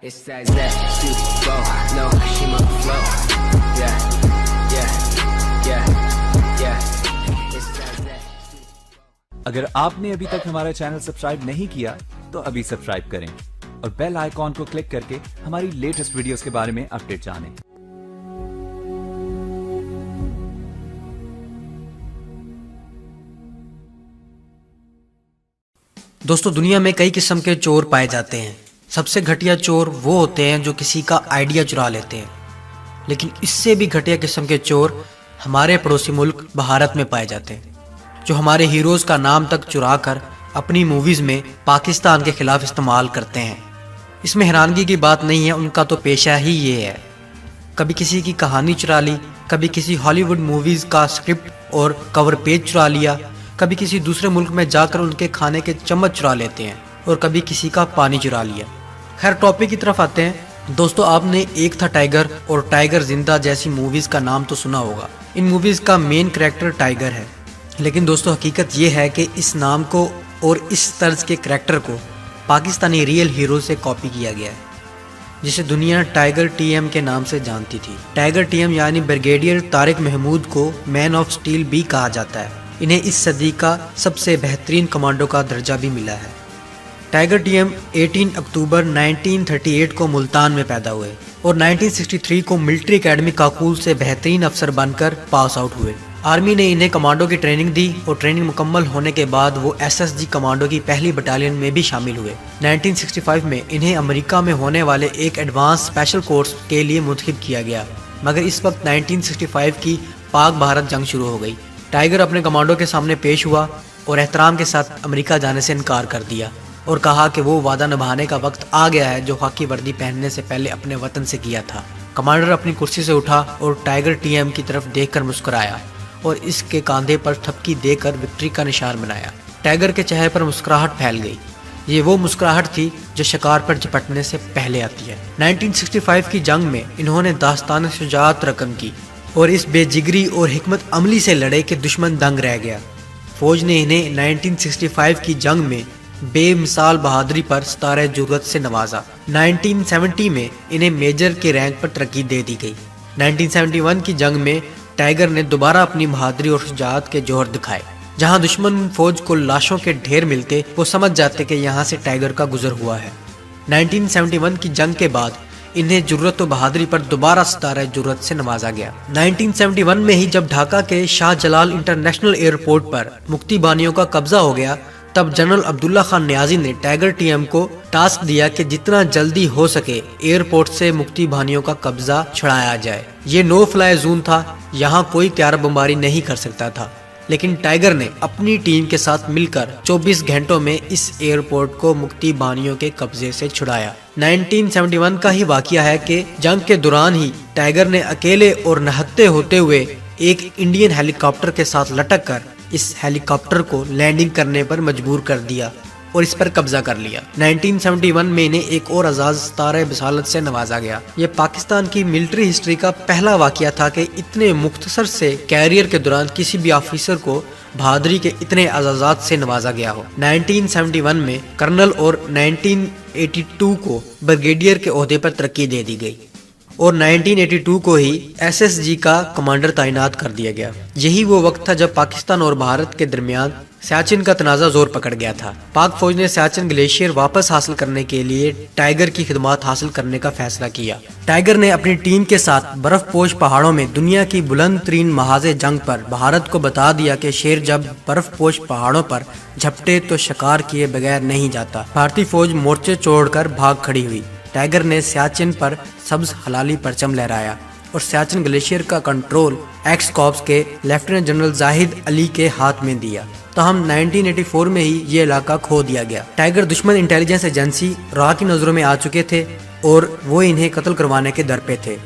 It's that flow, no, she must flow. Yeah, yeah, yeah, yeah. It's that. اگر آپ نے ابھی تک ہمارا چینل سبسکرائب نہیں کیا تو ابھی سبسکرائب کریں اور بیل آئیکن کو کلک کر کے ہماری لیٹسٹ ویڈیوز کے بارے میں اپڈیٹ جانیں۔ دوستو، دنیا میں کئی قسم کے چور پائے جاتے ہیں۔ سب سے گھٹیا چور وہ ہوتے ہیں جو کسی کا آئیڈیا چرا لیتے ہیں، لیکن اس سے بھی گھٹیا قسم کے چور ہمارے پڑوسی ملک بھارت میں پائے جاتے ہیں، جو ہمارے ہیروز کا نام تک چرا کر اپنی موویز میں پاکستان کے خلاف استعمال کرتے ہیں۔ اس میں حیرانگی کی بات نہیں ہے، ان کا تو پیشہ ہی یہ ہے۔ کبھی کسی کی کہانی چرا لی، کبھی کسی ہالی ووڈ موویز کا اسکرپٹ اور کور پیج چرا لیا، کبھی کسی دوسرے ملک میں جا کر ان کے کھانے کے چمچ چرا لیتے ہیں، اور کبھی کسی کا پانی چرا لیا۔ خیر، ٹاپک کی طرف آتے ہیں۔ دوستو، آپ نے ایک تھا ٹائیگر اور ٹائیگر زندہ جیسی موویز کا نام تو سنا ہوگا۔ ان موویز کا مین کریکٹر ٹائیگر ہے، لیکن دوستو حقیقت یہ ہے کہ اس نام کو اور اس طرز کے کریکٹر کو پاکستانی ریئل ہیرو سے کاپی کیا گیا ہے، جسے دنیا ٹائیگر ٹی ایم کے نام سے جانتی تھی۔ ٹائیگر ٹی ایم یعنی بریگیڈیئر طارق محمود کو مین آف سٹیل بھی کہا جاتا ہے۔ انہیں اس صدی کا سب سے بہترین کمانڈو کا درجہ بھی ملا ہے۔ ٹائیگر ٹی ایم 18 اکتوبر 1938 کو ملتان میں پیدا ہوئے اور 1963 کو ملٹری اکیڈمی کاکول سے بہترین افسر بن کر پاس آؤٹ ہوئے۔ آرمی نے انہیں کمانڈو کی ٹریننگ دی اور ٹریننگ مکمل ہونے کے بعد وہ ایس ایس جی کمانڈو کی پہلی بٹالین میں بھی شامل ہوئے۔ 1965 میں انہیں امریکہ میں ہونے والے ایک ایڈوانس اسپیشل کورس کے لیے منتخب کیا گیا، مگر اس وقت 1965 کی پاک بھارت جنگ شروع ہو گئی۔ ٹائیگر اپنے کمانڈو کے سامنے پیش ہوا اور احترام کے ساتھ امریکہ جانے سے انکار کر دیا اور کہا کہ وہ وعدہ نبھانے کا وقت آ گیا ہے جو خاکی وردی پہننے سے پہلے اپنے وطن سے کیا تھا۔ کمانڈر اپنی کرسی سے اٹھا اور ٹائیگر ٹی ایم کی طرف دیکھ کر مسکرایا اور اس کے کاندھے پر تھپکی دے کر وکٹری کا نشان بنایا۔ ٹائیگر کے چہرے پر مسکراہٹ پھیل گئی۔ یہ وہ مسکراہٹ تھی جو شکار پر جھپٹنے سے پہلے آتی ہے۔ 1965 کی جنگ میں انہوں نے داستان شجاعت رقم کی اور اس بے جگری اور حکمت عملی سے لڑے کہ دشمن دنگ رہ گیا۔ فوج نے انہیں 1965 کی جنگ میں بے مثال بہادری پر ستارہ جرأت سے نوازا۔ 1970 میں انہیں میجر کے رینک پر ترقی دے دی گئی۔ 1971 کی جنگ میں ٹائیگر نے دوبارہ اپنی بہادری اور شجاعت کے جوہر دکھائے۔ جہاں دشمن فوج کو لاشوں کے ڈھیر ملتے، وہ سمجھ جاتے کہ یہاں سے ٹائیگر کا گزر ہوا ہے۔ 1971 کی جنگ کے بعد انہیں جرأت و بہادری پر دوبارہ ستارہ جرأت سے نوازا گیا۔ 1971 میں ہی جب ڈھاکہ کے شاہ جلال انٹرنیشنل ایئرپورٹ پر مکتی بانیوں کا قبضہ ہو گیا، تب جنرل عبداللہ خان نیازی نے ٹائیگر ٹی ایم کو ٹاسک دیا کہ جتنا جلدی ہو سکے ایئرپورٹ سے مکتی بانیوں کا قبضہ چھڑایا جائے۔ یہ نو فلائی زون تھا، یہاں کوئی طیارہ بمباری نہیں کر سکتا تھا، لیکن ٹائیگر نے اپنی ٹیم کے ساتھ مل کر 24 گھنٹوں میں اس ایئرپورٹ کو مکتی بانیوں کے قبضے سے چھڑایا۔ 1971 کا ہی واقعہ ہے کہ جنگ کے دوران ہی ٹائیگر نے اکیلے اور نہتے ہوتے ہوئے ایک انڈین ہیلی کاپٹر کے ساتھ لٹک کر اس ہیلی کاپٹر کو لینڈنگ کرنے پر مجبور کر دیا اور اس پر قبضہ کر لیا۔ 1971 میں انہیں ایک اور اعزاز ستارہ بصالت سے نوازا گیا۔ یہ پاکستان کی ملٹری ہسٹری کا پہلا واقعہ تھا کہ اتنے مختصر سے کیریئر کے دوران کسی بھی آفیسر کو بہادری کے اتنے اعزازات سے نوازا گیا ہو۔ 1971 میں کرنل اور 1982 کو بریگیڈیئر کے عہدے پر ترقی دے دی گئی اور 1982 کو ہی ایس ایس جی کا کمانڈر تعینات کر دیا گیا۔ یہی وہ وقت تھا جب پاکستان اور بھارت کے درمیان سیاچن کا تنازع زور پکڑ گیا تھا۔ پاک فوج نے سیاچن گلیشیئر واپس حاصل کرنے کے لیے ٹائیگر کی خدمات حاصل کرنے کا فیصلہ کیا۔ ٹائیگر نے اپنی ٹیم کے ساتھ برف پوش پہاڑوں میں دنیا کی بلند ترین محاذ جنگ پر بھارت کو بتا دیا کہ شیر جب برف پوش پہاڑوں پر جھپٹے تو شکار کیے بغیر نہیں جاتا۔ بھارتی فوج مورچے چھوڑ کر بھاگ کھڑی ہوئی۔ ٹائیگر نے سیاچن پر سبز حلالی پرچم لہرایا اور سیاچن گلیشیئر کا کنٹرول ایکس کارپس کے لیفٹیننٹ جنرل زاہد علی کے ہاتھ میں دیا۔ تاہم 1984 میں ہی یہ علاقہ کھو دیا گیا۔ ٹائیگر دشمن انٹیلیجنس ایجنسی را کی نظروں میں آ چکے تھے اور وہ انہیں قتل کروانے کے در پہ تھے۔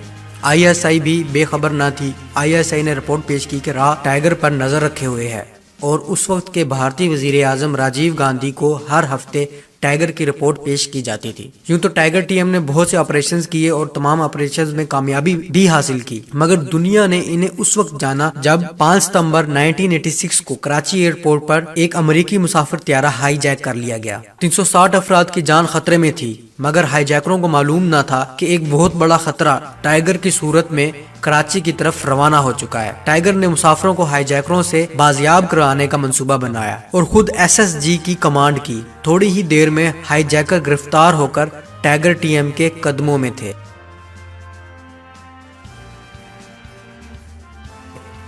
آئی ایس آئی بھی بے خبر نہ تھی۔ آئی ایس آئی نے رپورٹ پیش کی کہ را ٹائیگر پر نظر رکھے ہوئے ہے اور اس وقت کے بھارتی وزیر اعظم راجیو گاندھی کو ہر ہفتے ٹائیگر کی رپورٹ پیش کی جاتی تھی۔ یوں تو ٹائیگر ٹی ایم نے بہت سے آپریشنز کیے اور تمام آپریشنز میں کامیابی بھی حاصل کی، مگر دنیا نے انہیں اس وقت جانا جب 5 ستمبر 1986 کو کراچی ایئرپورٹ پر ایک امریکی مسافر طیارہ ہائی جیک کر لیا گیا۔ 360 افراد کی جان خطرے میں تھی مگر ہائی جیکروں کو معلوم نہ تھا کہ ایک بہت بڑا خطرہ ٹائیگر کی صورت میں کراچی کی طرف روانہ ہو چکا ہے۔ ٹائیگر نے مسافروں کو ہائی جیکروں سے بازیاب کرانے کا منصوبہ بنایا اور خود SSG کی کمانڈ کی۔ تھوڑی ہی دیر میں ہائی جیکر گرفتار ہو کر ٹائیگر TM کے قدموں میں تھے۔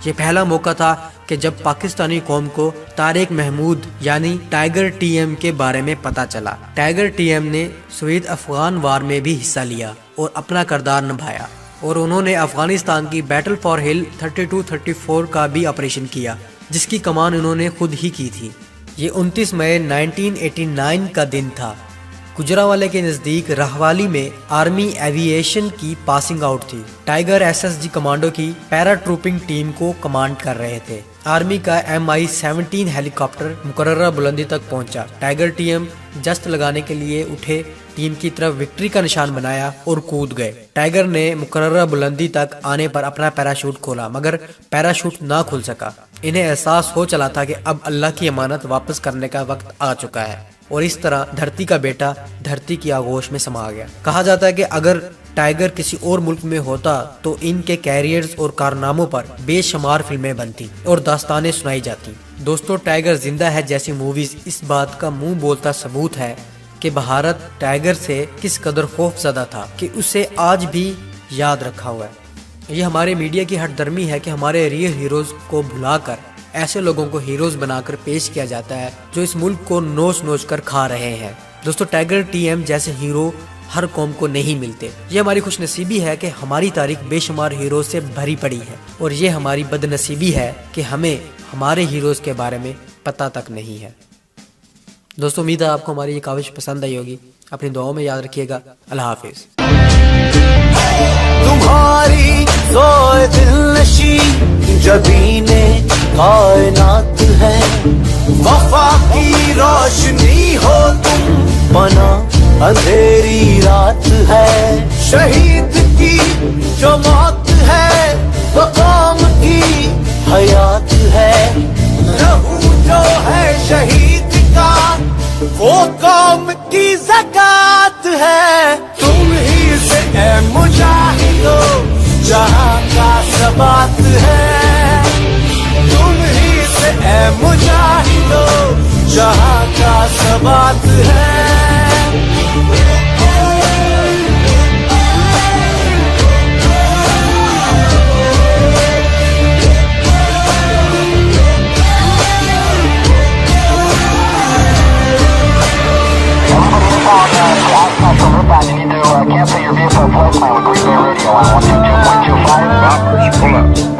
یہ پہلا موقع تھا کہ جب پاکستانی قوم کو طارق محمود یعنی ٹائیگر TM کے بارے میں پتا چلا۔ ٹائیگر TM نے سوویت افغان وار میں بھی حصہ لیا اور اپنا کردار نبھایا، اور انہوں نے افغانستان کی بیٹل فار ہل 32-34 کا بھی آپریشن کیا، جس کی کمان انہوں نے خود ہی کی تھی۔ یہ 29 مئی 1989 کا دن تھا۔ گجرانوالے کے نزدیک رہوالی میں آرمی ایوییشن کی پاسنگ آؤٹ تھی۔ ٹائیگر SSG کمانڈو کی پیرا ٹروپنگ ٹیم کو کمانڈ کر رہے تھے۔ آرمی کا MI-17 ہیلی کاپٹر مقررہ بلندی تک پہنچا۔ ٹائیگر TM جست لگانے کے لیے اٹھے، ٹیم کی طرف وکٹری کا نشان بنایا اور کود گئے۔ ٹائیگر نے مقررہ بلندی تک آنے پر اپنا پیراشوٹ کھولا، مگر پیراشوٹ نہ کھل سکا۔ انہیں احساس ہو چلا تھا کہ اب اللہ کی امانت واپس کرنے کا وقت آ چکا ہے، اور اس طرح دھرتی کا بیٹا دھرتی کی آغوش میں سما گیا۔ کہا جاتا ہے کہ اگر ٹائیگر کسی اور ملک میں ہوتا تو ان کے کیریئرز اور کارناموں پر بے شمار فلمیں بنتی اور داستانیں سنائی جاتی۔ دوستو، ٹائیگر زندہ ہے جیسی موویز اس بات کا منہ بولتا ثبوت ہے کہ بھارت ٹائیگر سے کس قدر خوف زدہ تھا کہ اسے آج بھی یاد رکھا ہوا ہے۔ یہ ہمارے میڈیا کی ہٹ درمی ہے کہ ہمارے ریئل ہیروز کو بھلا کر ایسے لوگوں کو ہیروز بنا کر پیش کیا جاتا ہے جو اس ملک کو نوچ نوچ کر کھا رہے ہیں۔ دوستو، ٹائیگر TM جیسے ہیرو ہر قوم کو نہیں ملتے۔ یہ ہماری خوش نصیبی ہے کہ ہماری تاریخ بے شمار ہیروز سے بھری پڑی ہے، اور یہ ہماری بد نصیبی ہے کہ ہمیں ہمارے ہیروز کے بارے میں پتہ تک نہیں ہے۔ دوستو، امید ہے آپ کو ہماری یہ کاوش پسند آئی ہوگی۔ اپنی دعاؤں میں یاد رکھیے گا۔ اللہ حافظ۔ تمہاری سوئے دل نشی جبینے کائنات ہے، وفا کی روشنی ہو تم، پناہ اندھیری رات ہے۔ شہید کی جو موت ہے وہ قوم کی حیات ہے، لہو جو ہے شہید کا وہ قوم کی زکات ہے۔ تم ہی سے اے مجاہدو جہاں کا ثبات ہے، تم ہی سے اے مجاہدو جہاں کا ثبات ہے۔ Cancel your vehicle approach line with Green Bay Radio on 122.25. Pull up.